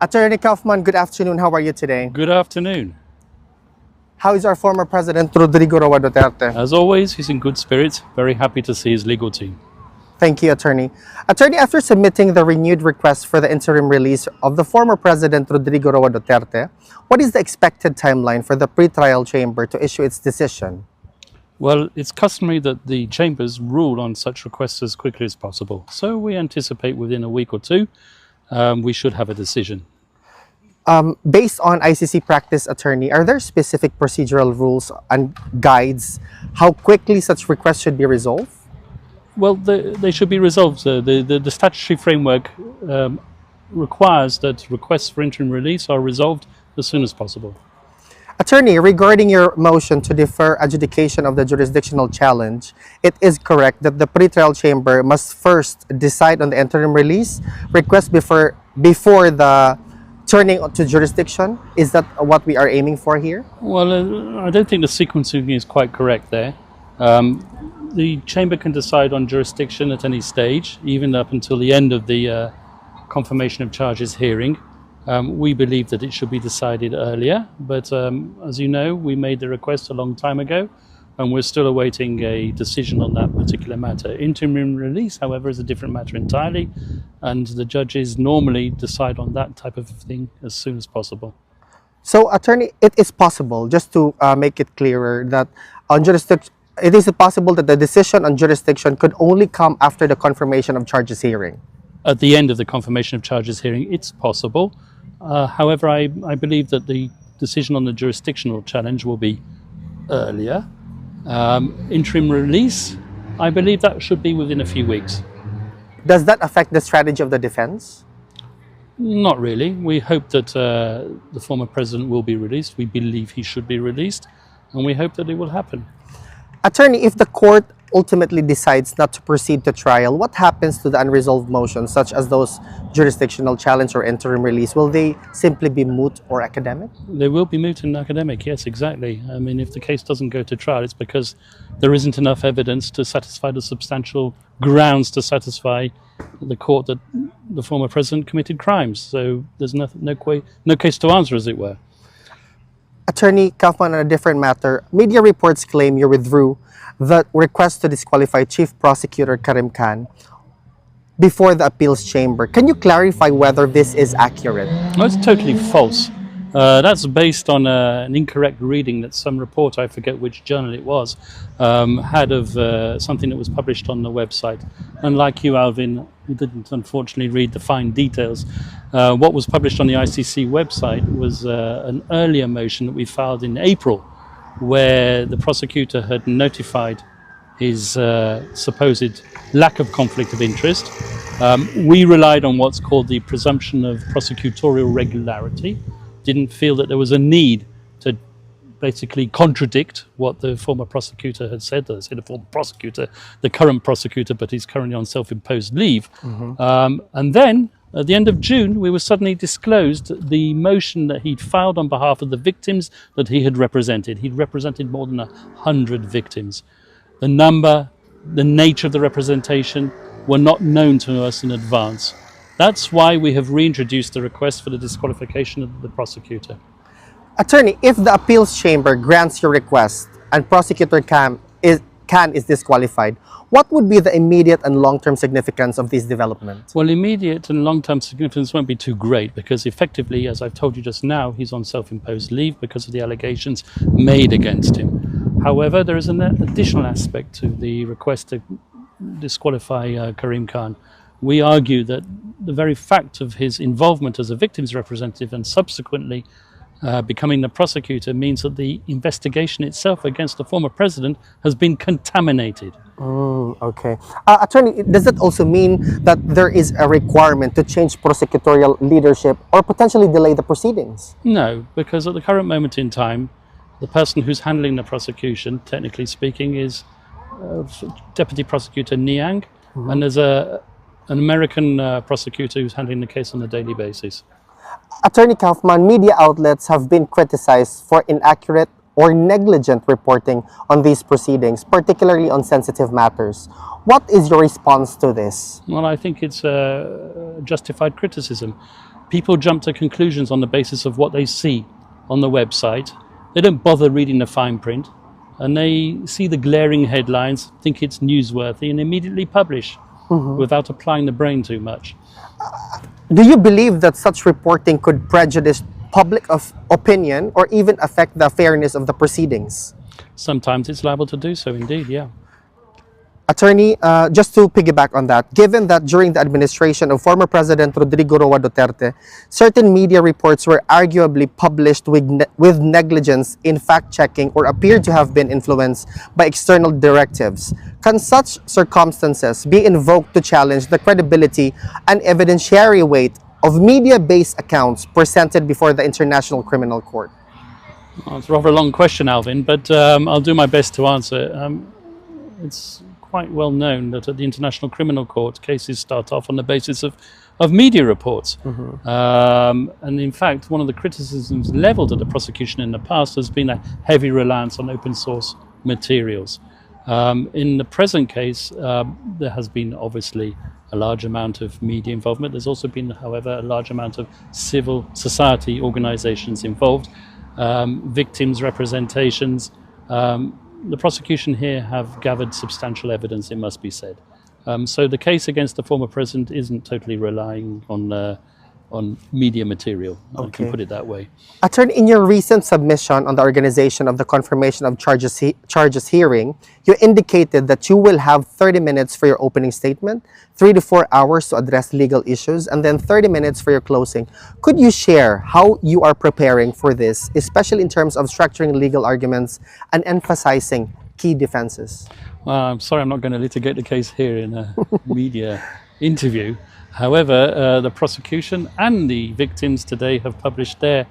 Attorney Kaufman, good afternoon. How are you today? Good afternoon. How is our former President Rodrigo Roa Duterte? As always, he's in good spirits. Very happy to see his legal team. Thank you, Attorney. Attorney, after submitting the renewed request for the interim release of the former President Rodrigo Roa Duterte, what is the expected timeline for the pretrial chamber to issue its decision? Well, it's customary that the chambers rule on such requests as quickly as possible. So we anticipate within a week or two, we should have a decision. Based on ICC practice, Attorney, are there specific procedural rules and guides how quickly such requests should be resolved? Well, they should be resolved. The statutory framework requires that requests for interim release are resolved as soon as possible. Attorney, regarding your motion to defer adjudication of the jurisdictional challenge, it is correct that the pretrial chamber must first decide on the interim release request before the turning to jurisdiction. Is that what we are aiming for here? Well, I don't think the sequencing is quite correct there. The chamber can decide on jurisdiction at any stage, even up until the end of the confirmation of charges hearing. We believe that it should be decided earlier, but as you know, we made the request a long time ago, and we're still awaiting a decision on that particular matter. Interim release, however, is a different matter entirely, and the judges normally decide on that type of thing as soon as possible. So, Attorney, it is possible, just to make it clearer, that on jurisdiction, it is possible that the decision on jurisdiction could only come after the confirmation of charges hearing. At the end of the confirmation of charges hearing, it's possible. However, I believe that the decision on the jurisdictional challenge will be earlier. Interim release, I believe that should be within a few weeks. Does that affect the strategy of the defense? Not really. We hope that the former president will be released. We believe he should be released, and we hope that it will happen. Attorney, if the court ultimately decides not to proceed to trial, what happens to the unresolved motions, such as those jurisdictional challenge or interim release? Will they simply be moot or academic? They will be moot and academic, yes, exactly. I mean, if the case doesn't go to trial, it's because there isn't enough evidence to satisfy the substantial grounds to satisfy the court that the former president committed crimes. So there's no case to answer, as it were. Attorney Kaufman, on a different matter, media reports claim you withdrew the request to disqualify Chief Prosecutor Karim Khan before the appeals chamber. Can you clarify whether this is accurate? No, it's totally false. That's based on an incorrect reading that some reporter, I forget which journal it was, had of something that was published on the website. And like you, Alvin, who didn't unfortunately read the fine details, what was published on the ICC website was an earlier motion that we filed in April, where the prosecutor had notified his supposed lack of conflict of interest. We relied on what's called the presumption of prosecutorial regularity. Didn't feel that there was a need to basically contradict what the former prosecutor had said. I say the former prosecutor, the current prosecutor, but he's currently on self-imposed leave. And then, at the end of June, we were suddenly disclosed the motion that he'd filed on behalf of the victims that he had represented. He'd represented more than 100 victims. The number, the nature of the representation were not known to us in advance. That's why we have reintroduced the request for the disqualification of the prosecutor. Attorney, if the appeals chamber grants your request and Prosecutor Khan is disqualified, what would be the immediate and long-term significance of these developments? Well, immediate and long-term significance won't be too great because effectively, as I've told you just now, he's on self-imposed leave because of the allegations made against him. However, there is an additional aspect to the request to disqualify Karim Khan. We argue that the very fact of his involvement as a victim's representative and subsequently becoming the prosecutor means that the investigation itself against the former president has been contaminated. Okay. Attorney, does that also mean that there is a requirement to change prosecutorial leadership or potentially delay the proceedings? No, because at the current moment in time, the person who's handling the prosecution, technically speaking, is Deputy Prosecutor Kanyang, and there's an American prosecutor who's handling the case on a daily basis. Attorney Kaufman, media outlets have been criticized for inaccurate or negligent reporting on these proceedings, particularly on sensitive matters. What is your response to this? Well, I think it's a justified criticism. people jump to conclusions on the basis of what they see on the website. They don't bother reading the fine print, and they see the glaring headlines, think it's newsworthy, and immediately publish without applying the brain too much. Do you believe that such reporting could prejudice public opinion or even affect the fairness of the proceedings? Sometimes it's liable to do so, indeed, yeah. Attorney, just to piggyback on that, given that during the administration of former President Rodrigo Roa Duterte, certain media reports were arguably published with negligence in fact-checking or appeared to have been influenced by external directives, can such circumstances be invoked to challenge the credibility and evidentiary weight of media-based accounts presented before the International Criminal Court? Well, it's a rather long question, Alvin, but I'll do my best to answer. It's quite well known that at the International Criminal Court, cases start off on the basis of media reports. And in fact, one of the criticisms leveled at the prosecution in the past has been a heavy reliance on open source materials. In the present case, there has been obviously a large amount of media involvement. There's also been, however, a large amount of civil society organizations involved, victims' representations. The prosecution here have gathered substantial evidence, it must be said. So the case against the former president isn't totally relying on media material. I can put it that way. Attorney, in your recent submission on the organization of the confirmation of charges hearing, you indicated that you will have 30 minutes for your opening statement, 3 to 4 hours to address legal issues, and then 30 minutes for your closing. Could you share how you are preparing for this, especially in terms of structuring legal arguments and emphasizing key defenses? Well, I'm sorry I'm not going to litigate the case here in a media interview. However, the prosecution and the victims today have published their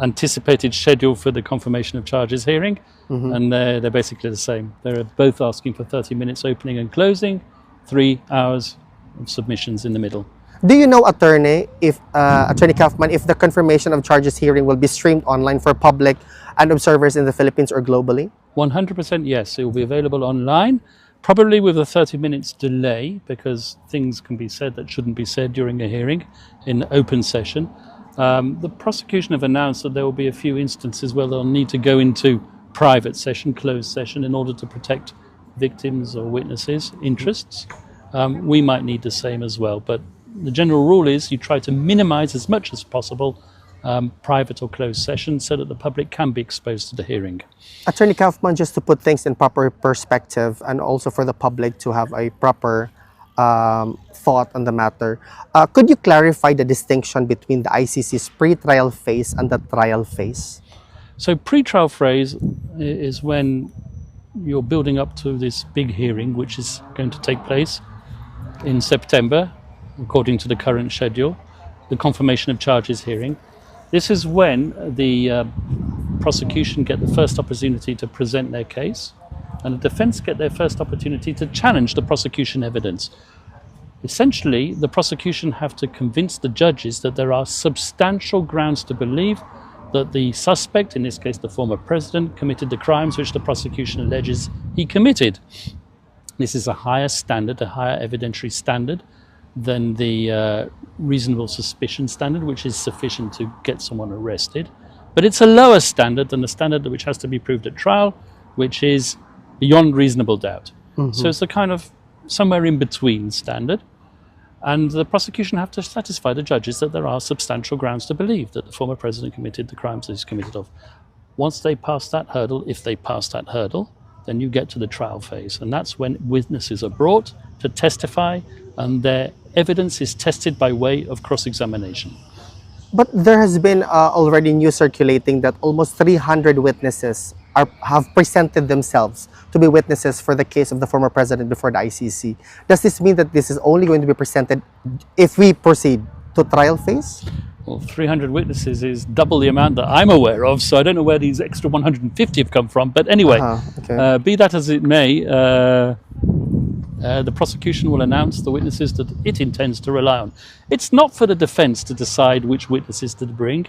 anticipated schedule for the confirmation of charges hearing, and they're basically the same. They're both asking for 30 minutes opening and closing, 3 hours of submissions in the middle. Do you know, Attorney Kaufman, if the confirmation of charges hearing will be streamed online for public and observers in the Philippines or globally? 100% yes, it will be available online, probably with a 30 minutes delay, because things can be said that shouldn't be said during a hearing in open session. The prosecution have announced that there will be a few instances where they'll need to go into private session, closed session, in order to protect victims or witnesses' interests. We might need the same as well, but the general rule is you try to minimize as much as possible private or closed sessions so that the public can be exposed to the hearing. Attorney Kaufman, just to put things in proper perspective and also for the public to have a proper thought on the matter, could you clarify the distinction between the ICC's pre-trial phase and the trial phase? So pre-trial phase is when you're building up to this big hearing, which is going to take place in September, according to the current schedule, the confirmation of charges hearing. This is when the prosecution get the first opportunity to present their case, and the defense get their first opportunity to challenge the prosecution evidence. Essentially, the prosecution have to convince the judges that there are substantial grounds to believe that the suspect, in this case the former president, committed the crimes which the prosecution alleges he committed. This is a higher standard, a higher evidentiary standard than the reasonable suspicion standard, which is sufficient to get someone arrested. But it's a lower standard than the standard which has to be proved at trial, which is beyond reasonable doubt. So it's a kind of somewhere in between standard. And the prosecution have to satisfy the judges that there are substantial grounds to believe that the former president committed the crimes that he's committed of. Once they pass that hurdle, if they pass that hurdle, then you get to the trial phase. And that's when witnesses are brought to testify and their evidence is tested by way of cross-examination. But there has been already news circulating that almost 300 witnesses have presented themselves to be witnesses for the case of the former president before the ICC. Does this mean that this is only going to be presented if we proceed to trial phase? Well, 300 witnesses is double the amount that I'm aware of, so I don't know where these extra 150 have come from. But anyway, be that as it may, the prosecution will announce the witnesses that it intends to rely on. It's not for the defense to decide which witnesses to bring.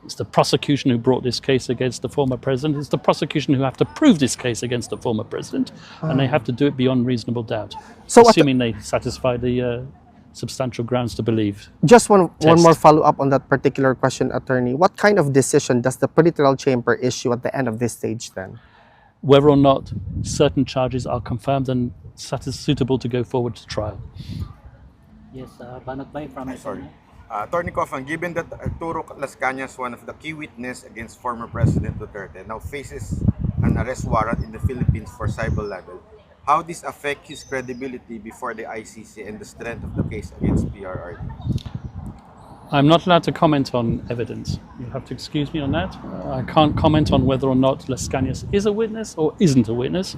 It's the prosecution who brought this case against the former president. It's the prosecution who have to prove this case against the former president, and they have to do it beyond reasonable doubt, So assuming they satisfy the substantial grounds to believe. Just one Test. more follow-up on that particular question, attorney. What kind of decision does the pretrial chamber issue at the end of this stage then? Whether or not certain charges are confirmed and suitable to go forward to trial. Yes, Banat Bay from Sorry. Attorney Kaufman, given that Arturo Las Cañas, one of the key witnesses against former President Duterte, now faces an arrest warrant in the Philippines for civil libel, how this affect his credibility before the ICC and the strength of the case against PRRD? I'm not allowed to comment on evidence. You have to excuse me on that. I can't comment on whether or not Las Cañas is a witness or isn't a witness,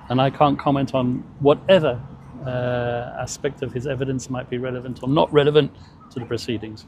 and I can't comment on whatever aspect of his evidence might be relevant or not relevant to the proceedings.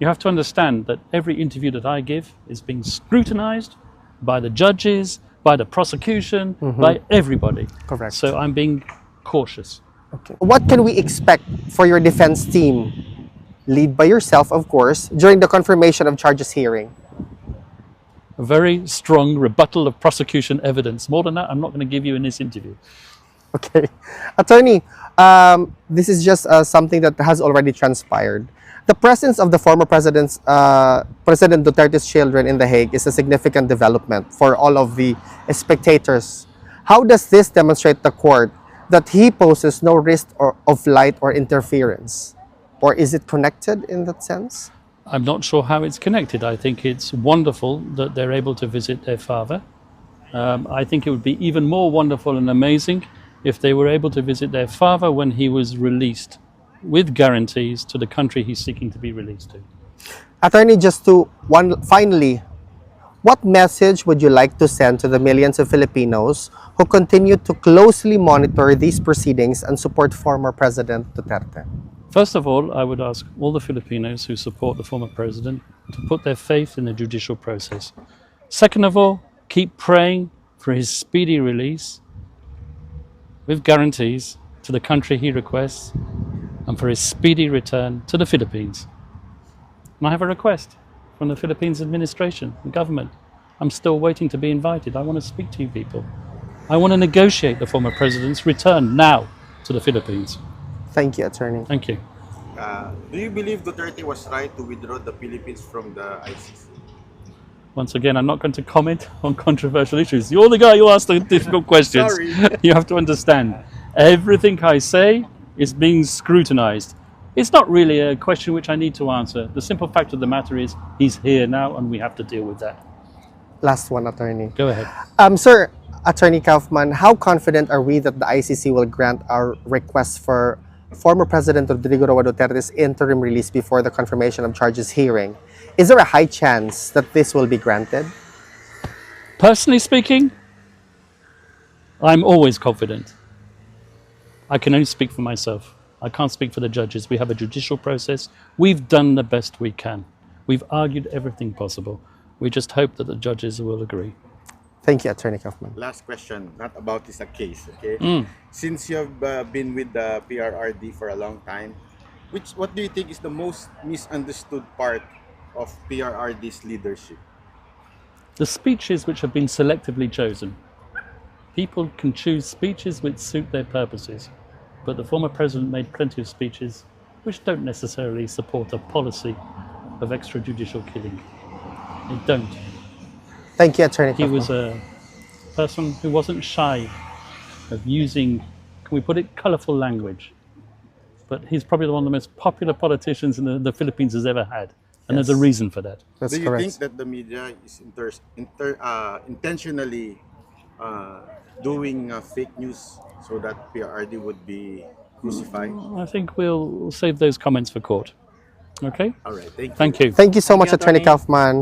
You have to understand that every interview that I give is being scrutinized by the judges, by the prosecution, by everybody. Correct. So I'm being cautious. Okay. What can we expect for your defense team, led by yourself, of course, during the confirmation of charges hearing? A very strong rebuttal of prosecution evidence. More than that, I'm not going to give you in this interview. Okay. Attorney, this is just something that has already transpired. The presence of the former President Duterte's children in The Hague is a significant development for all of the spectators. How does this demonstrate the court that he poses no risk of flight or interference? Or is it connected in that sense? I'm not sure how it's connected. I think it's wonderful that they're able to visit their father. I think it would be even more wonderful and amazing if they were able to visit their father when he was released with guarantees to the country he's seeking to be released to. Attorney, finally, what message would you like to send to the millions of Filipinos who continue to closely monitor these proceedings and support former President Duterte? First of all, I would ask all the Filipinos who support the former president to put their faith in the judicial process. Second of all, keep praying for his speedy release with guarantees to the country he requests and for his speedy return to the Philippines. And I have a request from the Philippines administration and government. I'm still waiting to be invited. I want to speak to you people. I want to negotiate the former president's return now to the Philippines. Thank you, Attorney. Thank you. Do you believe Duterte was right to withdraw the Philippines from the ICC? Once again, I'm not going to comment on controversial issues. You're the guy who asked the difficult questions. Sorry. You have to understand, everything I say is being scrutinized. It's not really a question which I need to answer. The simple fact of the matter is he's here now and we have to deal with that. Last one, Attorney. Go ahead. Sir, Attorney Kaufman, how confident are we that the ICC will grant our request for former President Rodrigo Roa Duterte's interim release before the confirmation of charges hearing? Is there a high chance that this will be granted? Personally speaking, I'm always confident. I can only speak for myself. I can't speak for the judges. We have a judicial process. We've done the best we can. We've argued everything possible. We just hope that the judges will agree. Thank you, Attorney Kaufman. Last question, not about this case, okay? Since you have been with the PRRD for a long time, what do you think is the most misunderstood part of PRRD's leadership? The speeches which have been selectively chosen. People can choose speeches which suit their purposes, but the former president made plenty of speeches which don't necessarily support a policy of extrajudicial killing. They don't. Thank you, Attorney He Kaufman. was a person who wasn't shy of using, can we put it, colourful language. But he's probably one of the most popular politicians in the Philippines has ever had. And there's a reason for that. That's Do you correct. think that the media is intentionally doing fake news so that PRRD would be crucified? I think we'll save those comments for court. Okay? All right, thank you. Thank you. Thank you so much, you, Attorney Attorney. Kaufman.